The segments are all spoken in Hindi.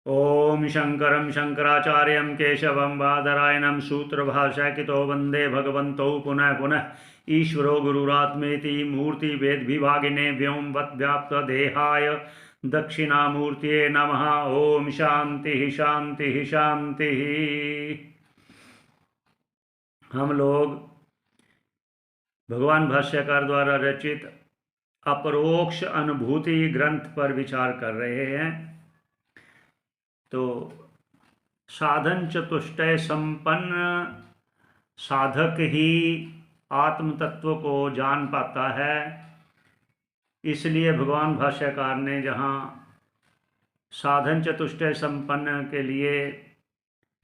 ओम शंकरं शंकराचार्यं केशवं बादरायणं सूत्रभाष्यकृतो वंदे भगवन्तौ पुनः पुनः। ईश्वरो गुरुरात्मेति मूर्तिभेदविभागिने व्योमवद्व्याप्तदेहाय दक्षिणामूर्तये नमः। ओम शांति शांति शांति। हम लोग भगवान भाष्यकार द्वारा रचित अपरोक्ष अनुभूति ग्रंथ पर विचार कर रहे हैं। तो साधन चतुष्टय संपन्न साधक ही आत्म तत्व को जान पाता है। इसलिए भगवान भाष्यकार ने जहाँ साधन चतुष्टय संपन्न के लिए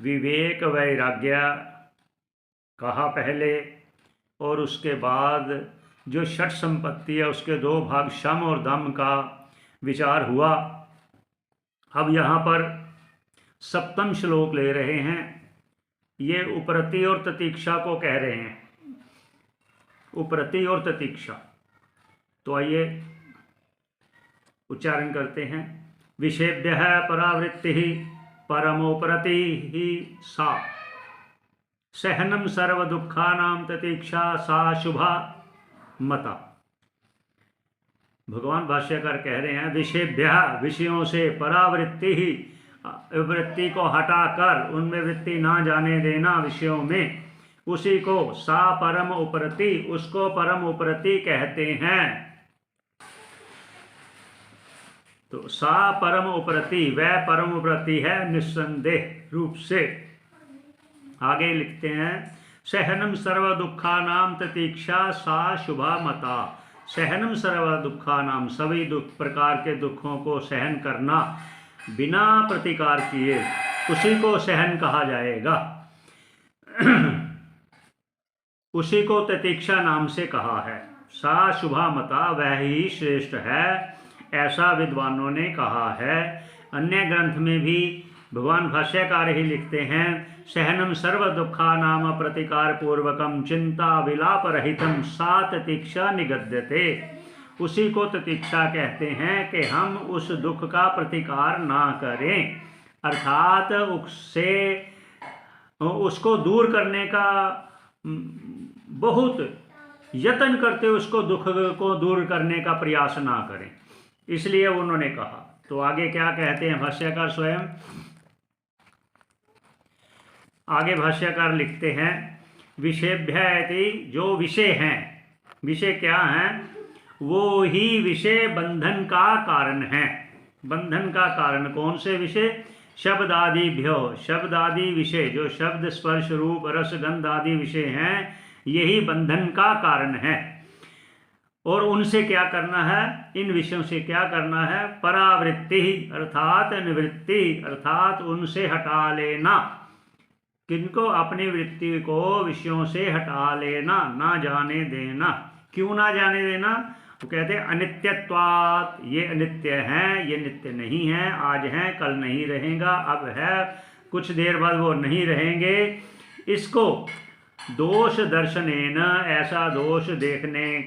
विवेक वैराग्य कहा पहले, और उसके बाद जो षट संपत्ति है उसके दो भाग शम और दम का विचार हुआ। अब यहाँ पर सप्तम श्लोक ले रहे हैं। ये उपरति और ततीक्षा को कह रहे हैं, उपरति और ततीक्षा। तो आइए उच्चारण करते हैं। विषेभ्यः परावृत्ति परमोपरति ही सा सहनम सर्व दुखानां ततीक्षा सा शुभा मता। भगवान भाष्यकार कह रहे हैं विषेभ्य विषयों से परावृत्ति ही वृत्ति को हटाकर उनमें वृत्ति ना जाने देना विषयों में, उसी को सा परम उपरति, उसको परम उपरति कहते हैं। तो सा परम उपरति, वह परम उपरति है निस्संदेह रूप से। आगे लिखते हैं सहनम सर्व दुखानाम ततीक्षा सा शुभा मता। सहनम सर्व दुखानाम, सभी दुख प्रकार के दुखों को सहन करना बिना प्रतिकार किए, उसी को सहन कहा जाएगा। उसी को ततीक्षा नाम से कहा है। सा शुभा मता, वह ही श्रेष्ठ है, ऐसा विद्वानों ने कहा है। अन्य ग्रंथ में भी भगवान भाष्यकार ही लिखते हैं सहनम सर्व दुखा नाम प्रतिकार पूर्वकम चिंता विलाप रहितम सा ततीक्षा निगद्यते। उसी को ततीक्षा कहते हैं कि हम उस दुख का प्रतिकार ना करें, अर्थात उससे उसको दूर करने का बहुत यत्न करते उसको दुख को दूर करने का प्रयास ना करें, इसलिए उन्होंने कहा। तो आगे क्या कहते हैं भाष्यकार स्वयं? आगे भाष्यकार लिखते हैं विषेभ्य इति, जो विषय हैं, विषय क्या हैं? वो ही विषय बंधन का कारण है। बंधन का कारण कौन से विषय? शब्द आदि भ्यो, शब्द आदि विषय, जो शब्द स्पर्श रूप रस गंध आदि विषय हैं, यही बंधन का कारण है। और उनसे क्या करना है? इन विषयों से क्या करना है? परावृत्ति अर्थात निवृत्ति, अर्थात उनसे हटा लेना। किनको? अपनी वृत्ति को विषयों से हटा लेना, ना जाने देना। क्यों ना जाने देना? वो कहते हैं अनित्यत्वात्, ये अनित्य हैं, ये नित्य नहीं है, आज हैं कल नहीं रहेगा, अब है कुछ देर बाद वो नहीं रहेंगे। इसको दोष दर्शनेन, ऐसा दोष देखने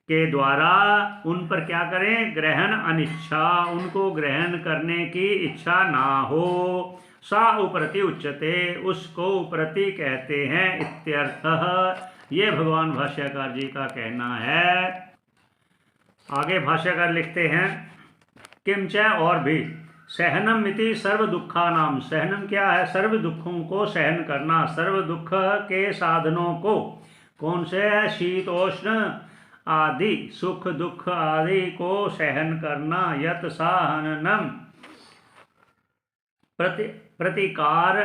के द्वारा उन पर क्या करें? ग्रहण अनिच्छा, उनको ग्रहण करने की इच्छा ना हो। सा उपरति उच्यते, उसको उपरति कहते हैं इत्यर्थः। ये भगवान भाष्यकार जी का कहना है। आगे भाष्यकार लिखते हैं किंच, और भी सहनम इति सर्व दुखानाम, सहनम क्या है? सर्व दुखों को सहन करना, सर्व दुख के साधनों को। कौन से है? शीतोष्ण आदि, सुख दुख आदि को सहन करना। यत सहनम प्रतिकार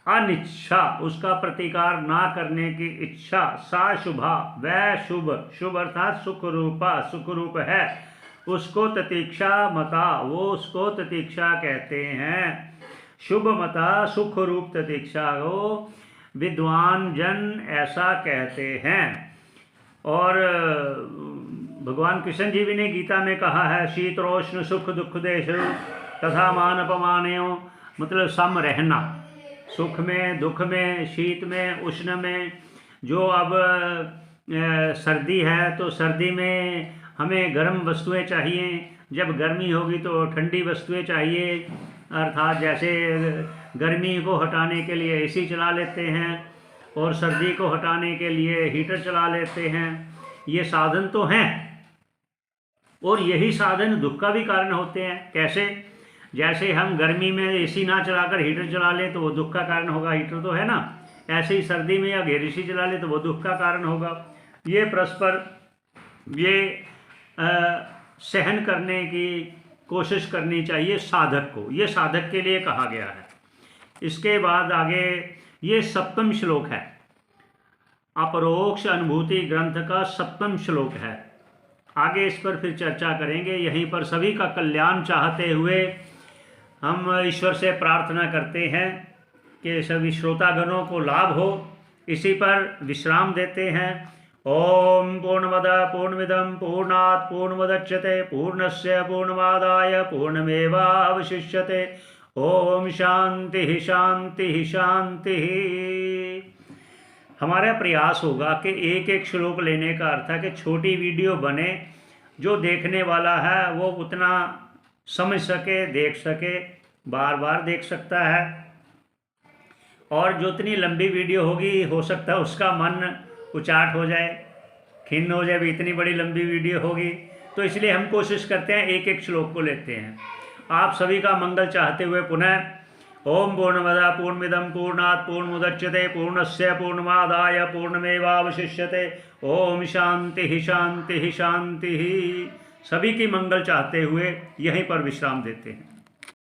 अनिच्छा, उसका प्रतिकार ना करने की इच्छा। सा शुभा, वह शुभ, शुभ अर्थात सुख रूपा, सुख रूप है, उसको ततीक्षा मता, वो उसको ततीक्षा कहते हैं। शुभ मता, सुख रूप ततीक्षा को विद्वान जन ऐसा कहते हैं। और भगवान कृष्ण जी भी ने गीता में कहा है शीतोष्ण सुख दुख देश तथा मान अपमानयों, मतलब सम रहना, सुख में दुख में, शीत में उष्ण में। जो अब सर्दी है तो सर्दी में हमें गर्म वस्तुएं चाहिए, जब गर्मी होगी तो ठंडी वस्तुएं चाहिए। अर्थात जैसे गर्मी को हटाने के लिए एसी चला लेते हैं और सर्दी को हटाने के लिए हीटर चला लेते हैं, ये साधन तो हैं और यही साधन दुख का भी कारण होते हैं। कैसे? जैसे हम गर्मी में एसी ना चलाकर हीटर चला लें तो वो दुख का कारण होगा, हीटर तो है ना। ऐसे ही सर्दी में या गैर एसी चला लें तो वो दुख का कारण होगा। ये परस्पर ये सहन करने की कोशिश करनी चाहिए साधक को, ये साधक के लिए कहा गया है। इसके बाद आगे ये 7वां श्लोक है, अपरोक्ष अनुभूति ग्रंथ का 7वां श्लोक है। आगे इस पर फिर चर्चा करेंगे। यहीं पर सभी का कल्याण चाहते हुए हम ईश्वर से प्रार्थना करते हैं कि सभी श्रोतागणों को लाभ हो। इसी पर विश्राम देते हैं। ओम पूर्णमदः पूर्णमिदं पूर्णात् पूर्णमुदच्यते पूर्णस्य पूर्णमादाय पूर्णमेवावशिष्यते। ओम शांति शांति शांति। हमारा प्रयास होगा कि एक एक श्लोक लेने का अर्थ है कि छोटी वीडियो बने, जो देखने वाला है वो उतना समझ सके, देख सके, बार बार देख सकता है। और जो इतनी लंबी वीडियो होगी हो सकता है उसका मन उचाट हो जाए, खिन्न हो जाए, भी इतनी बड़ी लंबी वीडियो होगी। तो इसलिए हम कोशिश करते हैं एक एक श्लोक को लेते हैं। आप सभी का मंगल चाहते हुए पुनः ओम पूर्णमदः पूर्णमिदं पूर्णात् पूर्णमुदच्यते पूर्णस्य पूर्णमादाय पूर्णमेवावशिष्यते। ओम शांति शांति शांति। सभी की मंगल चाहते हुए यहीं पर विश्राम देते हैं।